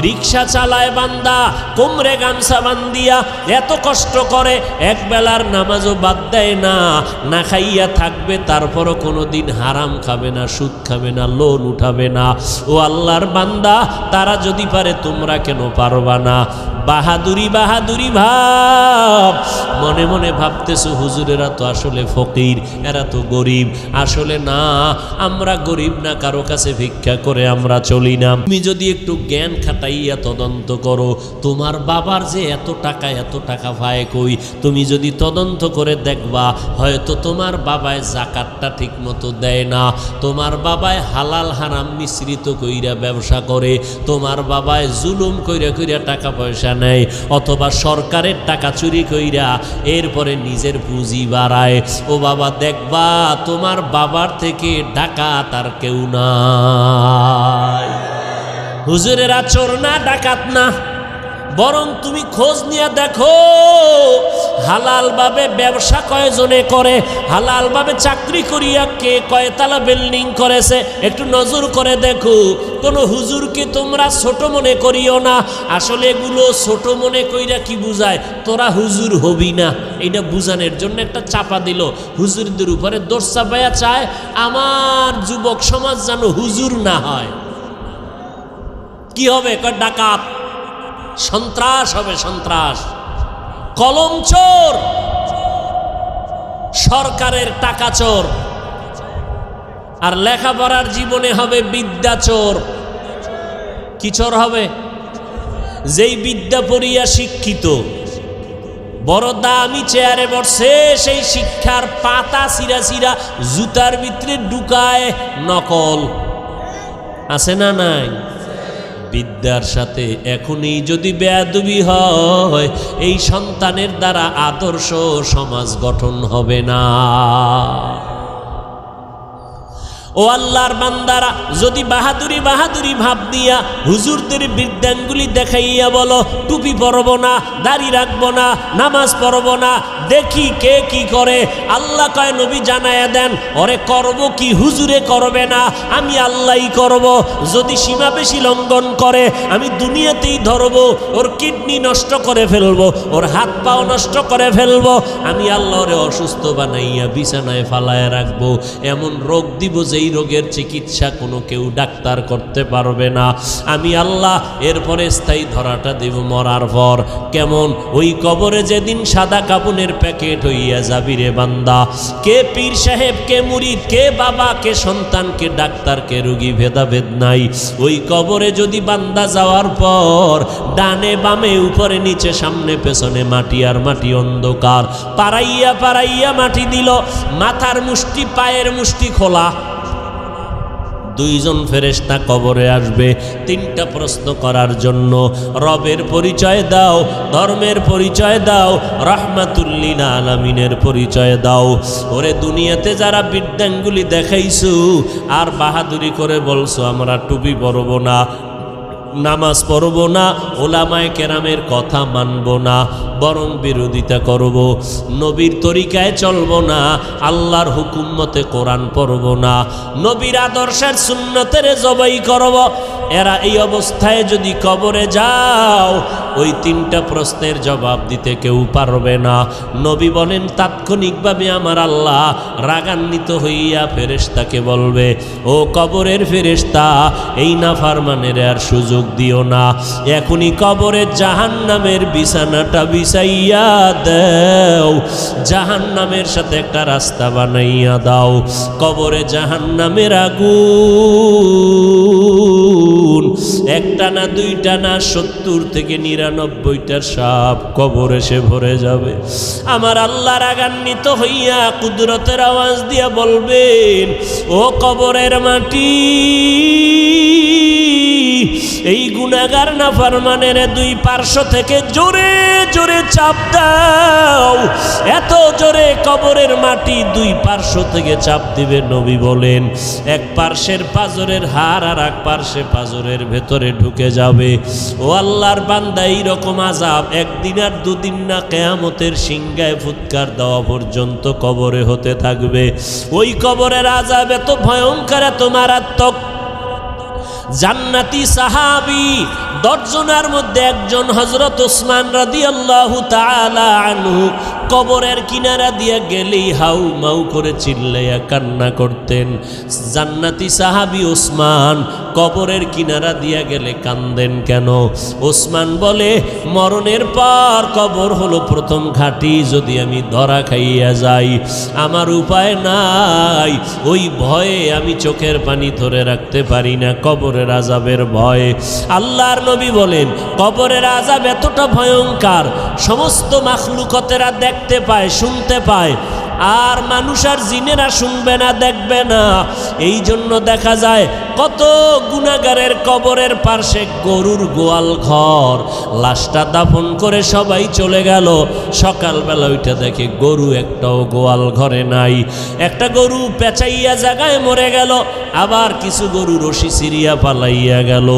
রিক্সা চালায় বান্দা, কোমরে গামছা বান্দিয়া এত কষ্ট করে, এক বেলার নামাজও বাদ দেয় না, না খাইয়া থাকবে, তারপরও কোনোদিন হারাম খাবে না, সুদ খাবে না, লোন উঠাবে না। ও আল্লাহর বান্দা, তারা যদি পারে তোমরা কেন পারবা না? বাহাদুরি বাহাদুরি ভাব, মনে মনে ভাবতেছো হুজুরেরা তো আসলে ফকির, এরা তো গরিব। আসলে না, আমরা গরিব না, কারো কাছে ভিক্ষা করে আমরা চলি না। তুমি যদি একটু জ্ঞান খাটাইয়া তদন্ত করো, তোমার বাবার যে এত টাকা পায় কই, তুমি যদি তদন্ত করে দেখবা, হয়তো তোমার বাবায় জাকাতটা ঠিক মতো দেয় না, তোমার বাবায় হালাল হারাম মিশ্রিত কইরা ব্যবসা করে, তোমার বাবায় জুলুম কইরা কইরা টাকা পয়সা নেয়, অথবা সরকারের টাকা চুরি কইরা এরপরে নিজের পুঁজি বাড়ায়। ও বাবা, দেখবা তোমার বাবার থেকে ডাকাত আর কেউ নাই। হুজুরেরা চোর না, ডাকাত না, বরং তুমি খোঁজ নিয়ে দেখো হালাল ভাবে ব্যবসা কয়জনে করে, হালাল ভাবে চাকরি করিয়া কে কয়তলা বিল্ডিং করেছে, একটু নজর করে দেখো। কোনো হুজুরকে তোমরা ছোট মনে করিও না। আসলে এগুলো ছোট মনে কইরা কি বুঝায়, তোরা হুজুর হবি না, এটা বুঝানোর জন্য একটা চাপা দিল। হুজুরদের উপরে দোষ চাপাইয়া চায় আমার যুবক সমাজ যেন হুজুর না হয়। কি হবে? কয় ডাকাত, সন্ত্রাস হবে, সন্ত্রাস, কলম চোর, সরকারের টাকা চোর, আর লেখাপড়ার জীবনে হবে বিদ্যা চোর। কি চোর হবে? যেই বিদ্যা পড়িয়া শিক্ষিত, বড় দামি চেয়ারে বসে, সেই শিক্ষার পাতা সিরা সিরা জুতার ভিতরে ঢুকায় নকল। আছে না নাই? বিদ্যার সাথে এখনই যদি বেয়াদবি হয়, এই সন্তানের দ্বারা আদর্শ সমাজ গঠন হবে না। ও আল্লাহর বান্দারা, যদি বাহাদুরি বাহাদুরি ভাব দিয়া হুজুরদের বিদ্যানগুলি দেখাইয়া বলো টুপি পরব না, দাড়ি রাখবো না, নামাজ পড়ব না, দেখি কে কি করে, আল্লাহ কয় নবী জানায়া দেন, ওরে করব কি হুজুরে করবে না, আমি আল্লাহই করব। যদি সীমা বেশি লঙ্ঘন করে, আমি দুনিয়াতেই ধরবো, ওর কিডনি নষ্ট করে ফেলবো, ওর হাত পাও নষ্ট করে ফেলবো, আমি আল্লাহরে অসুস্থ বানাইয়া বিছানায় ফালায় রাখবো, এমন রোগ দিব যে এই রোগের চিকিৎসা কোনো কেউ ডাক্তার করতে পারবে না, আমি আল্লাহ। এরপরে স্থায়ী ধরাটা দেব মরার পর। কেমন? ওই কবরে যেদিন সাদা কাপনের প্যাকেট হইয়া যাবি রে বান্দা, কে পীর সাহেব, কে মুরিদ, কে বাবা, কে সন্তান, কে ডাক্তার, কে রোগী, ভেদাভেদ নাই। ওই কবরে যদি বান্দা যাওয়ার পর ডানে বামে উপরে নিচে সামনে পেছনে মাটি আর মাটি, অন্ধকার, পাড়াইয়া পাড়াইয়া মাটি দিল, মাথার মুষ্টি পায়ের মুষ্টি খোলা, দুইজন ফেরেশতা কবরে আসবে তিনটা প্রশ্ন করার জন্য। রবের পরিচয় দাও, ধর্মের পরিচয় দাও, রাহমাতুল লিল আলামিনের পরিচয় দাও। ওরে দুনিয়াতে যারা বিদ্যাঙ্গুলি দেখাইছো আর বাহাদুরি করে বলছো আমরা টুপি পরব না, নামাজ পড়ব না, ওলামায়ে কেরামের কথা মানব না, বরং বিরোধিতা করব, নবীর তরিকায় চলব না, আল্লাহর হুকুম মতে কোরআন পড়ব না, নবীর আদর্শের সুন্নতের জবাই করব, এরা এই অবস্থায় যদি কবরে যাও, ওই তিনটা প্রশ্নের জবাব দিতে কেউ পারবে না। নবী বলেন তাৎক্ষণিকভাবে আমার আল্লাহ রাগান্বিত হইয়া ফেরেশতাকে বলবে, ও কবরের ফেরেশতা, এই নাফরমানের আর সুযোগ দিও না, এখনই কবরে জাহান্নামের বিছানাটা বিছাইয়া দাও, জাহান্নামের সাথে একটা রাস্তা বানাইয়া দাও। কবরে জাহান্নামের আগুন একটা না, দুইটা না, 70 থেকে 99টার সাপ কবর এসে ভরে যাবে। আমার আল্লাহ রাগান্বিত হইয়া কুদরতের আওয়াজ দিয়া বলবেন, ও কবরের মাটি, এই গুনাহগার নাফরমানের দুই পার্শ্ব থেকে জোরে জোরে চাপ দাও। এত জোরে কবরের মাটি দুই পার্শ্ব থেকে চাপ দিবে। নবী বলেন এক পার্শ্বের পাজরের হাড় আর এক পার্শ্বে পাজরের ভেতরে ঢুকে যাবে। ও আল্লাহর বান্দা, এইরকম আযাব একদিন আর দুদিন না, কিয়ামতের সিংহায় ফুৎকার দেওয়া পর্যন্ত কবরে হতে থাকবে। ওই কবরের আযাব এত ভয়ঙ্কর, এত মারাত্মক, জান্নাতি সাহাবী 10 জনের মধ্যে একজন হযরত ওসমান রাদিয়াল্লাহু তাআলা আনহু কবরের কিনারা দিয়ে গেলেই হাউ মাউ করে চিল্লাইয়া কান্না করতেন। জান্নাতি সাহাবী ওসমান কবরের কিনারা দিয়া গেলে কান্দেন কেন? ওসমান বলে, মরণের পর কবর হলো প্রথম ঘাঁটি, যদি আমি ধরা খাইয়া যাই আমার উপায় নাই, ওই ভয়ে আমি চোখের পানি ধরে রাখতে পারি না, কবরের আযাবের ভয়ে। আল্লাহর নবী বলেন, কবরের আযাব এতটা ভয়ঙ্কর সমস্ত মাখলুকতেরা দেখতে পায়, শুনতে পায়, আর মানুষ আর জিনেরা শুনবে না, দেখবে না। এই জন্য দেখা যায় কত গুনাহগারের কবরের পাশে গরুর গোয়াল ঘর, লাশটা দাফন করে সবাই চলে গেল, সকালবেলা ওইটা দেখে গরু একটাও গোয়াল ঘরে নাই। একটা গরু পেঁচাইয়া জায়গায় মরে গেল, আবার কিছু গরু রশি সিরিয়া পালাইয়া গেল।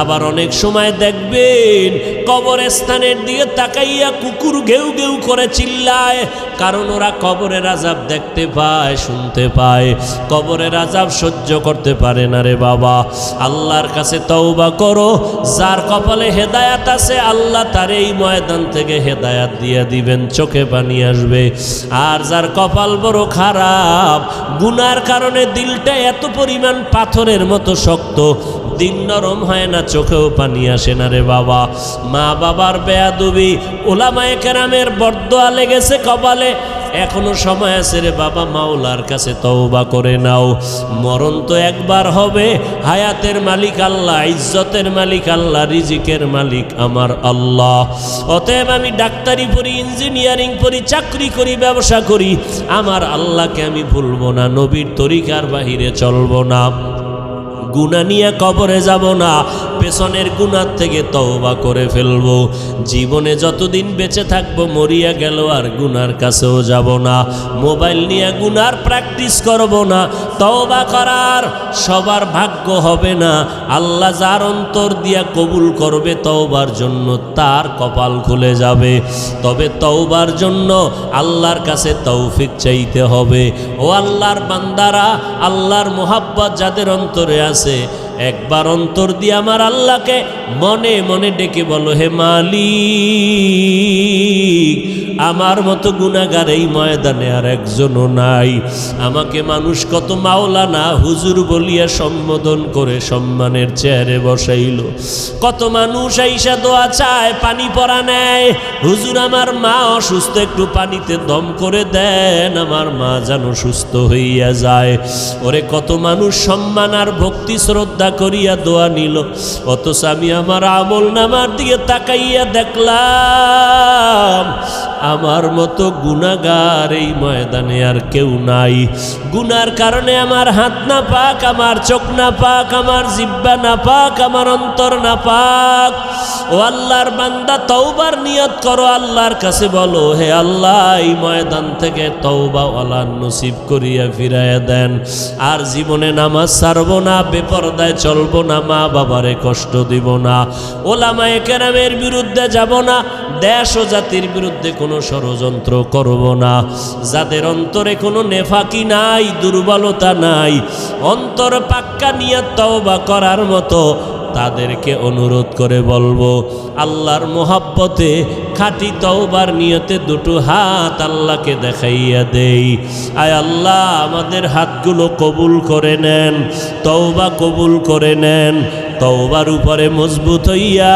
আবার অনেক সময় দেখবেন কবরস্থানের দিকে তাকাইয়া কুকুর ঘেউ ঘেউ করে চিল্লায়, কারণ ওরা কবরের আযাব দেখতে পায়, শুনতে পায়, কবরের আযাব সহ্য করতে পারে না রে বাবা। আল্লাহর কাছে তওবা করো, যার কপালে হেদায়াত আছে আল্লাহ তার এই ময়দান থেকে হেদায়াত দিয়ে দিবেন, চোখে পানি আসবে। আর যার কপাল বড় খারাপ, গুনার কারণে দিলটা এত পরিমাণ পাথরের মতো শক্ত, দিল নরম হয় না, চোখেও পানি আসে না রে বাবা। মা বাবার বেয়াদবি, ওলামায়ে কেরামের বরদোয়া লেগেছে কপালে, এখনো সময় আছে রে বাবা, মাওলার কাছে তওবা করে নাও। মরণ তো একবার হবে, হায়াতের মালিক আল্লাহ, ইজ্জতের মালিক আল্লাহ, রিজিকের মালিক আমার আল্লাহ। অতএব আমি ডাক্তারি পড়ি, ইঞ্জিনিয়ারিং পড়ি, চাকরি করি, ব্যবসা করি, আমার আল্লাহকে আমি ভুলবো না, নবীর তরিকার বাহিরে চলবো না, গুনাহ নিয়ে কবরে যাব না, পেছনের গুনাহ থেকে তওবা করে ফেলবো। জীবনে যতদিন বেঁচে থাকবো, মরিয়া গেল আর গুনার কাছেও যাব না। মোবাইল নিয়ে গুনার প্র্যাকটিস করব না। তওবা করার সবার ভাগ্য হবে না, আল্লাহ যার অন্তর দিয়া কবুল করবে তওবার জন্য তার কপাল খুলে যাবে। তবে তওবার জন্য আল্লাহর কাছে তৌফিক চাইতে হবে। ও আল্লাহর বান্দারা, আল্লাহর মোহাব্বত যাদের অন্তরে আছে, একবার অন্তর দিয়ে আমার আল্লাহকে মনে মনে ডেকে বলো, হে মালিক, আমার মতো গুনাহগার এই ময়দানে আর একজনও নাই। আমাকে মানুষ কত মাওলানা হুজুর বলিয়া সম্বোধন করে সম্মানের চেয়ারে বসাইল, কত মানুষ আইসা দোয়া চায়, পানি পরা নেয়, হুজুর আমার মা অসুস্থ, একটু পানিতে দম করে দেন, আমার মা যেন সুস্থ হইয়া যায়। ওরে কত মানুষ সম্মান আর ভক্তি শ্রদ্ধা করিয়া দোয়া নিল, অথচ আমি আমার আমল নামার দিকে তাকাইয়া দেখলাম আমার মতো গুনাহগার এই ময়দানে আর কেউ নাই। গুনার কারণে আমার হাত না পাক, আমার চোখ না পাক, আমার জিহ্বা না পাক, আমার অন্তর না পাক। ও আল্লাহর বান্দা, তওবার নিয়ত করো, আল্লাহর কাছে বলো, হে আল্লাহ, এই ময়দান থেকে তওবা ওয়ালা নসিব করিয়া ফিরাইয়া দেন। আর জীবনে নামাজ ছাড়বো না, বেপরদায় চলবো না, মা বাবারে কষ্ট দিব না, ওলামায়ে কেরামের বিরুদ্ধে যাব না, দেশ ও জাতির বিরুদ্ধে কোনো ষড়যন্ত্র করব না। যাদের অন্তরে কোনো নেফাকি নাই, দুর্বলতা নাই, অন্তর পাক্কা নিয়ত তওবা করার মতো, তাদেরকে অনুরোধ করে বলবো, আল্লাহর মোহাব্বতে খাঁটি তওবার নিয়তে দুটো হাত আল্লাহকে দেখাইয়া দেই। আয় আল্লাহ, আমাদের হাতগুলো কবুল করে নেন, তওবা কবুল করে নেন, তওবার উপরে মজবুত হইয়া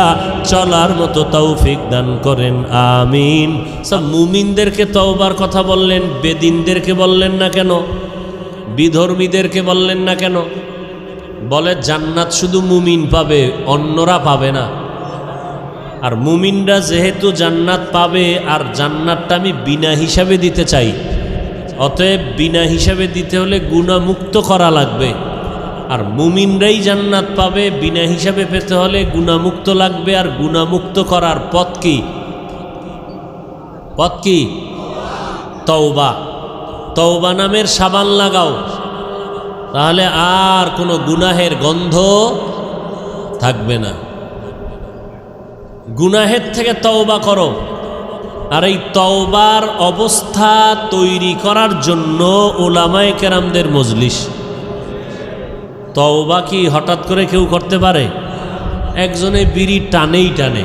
চলার মতো তৌফিক দান করেন, আমিন। সব মুমিনদেরকে তওবার কথা বললেন, বেদিনদেরকে বললেন না কেন? বিধর্মীদেরকে বললেন না কেন? বলে জান্নাত শুধু মুমিন পাবে, অন্যরা পাবে না। আর মুমিনরা যেহেতু জান্নাত পাবে, আর জান্নাতটা আমি বিনা হিসাবে দিতে চাই, অতএব বিনা হিসাবে দিতে হলে গুনাহমুক্ত করা লাগবে। আর মুমিনরাই জান্নাত পাবে, বিনা হিসাবে পেতে হলে গুনাহমুক্ত লাগবে। আর গুনাহমুক্ত করার পথ কি? পথ কি? তওবা। তওবা নামের সাবান লাগাও, তাহলে আর কোনো গুনাহের গন্ধ থাকবে না। গুনাহের থেকে তওবা করো। আর এই তওবার অবস্থা তৈরি করার জন্য উলামায়ে কেরামদের মজলিস। তওবা কি হঠাৎ করে কেউ করতে পারে? একজনে বিড়ি টানেই টানে,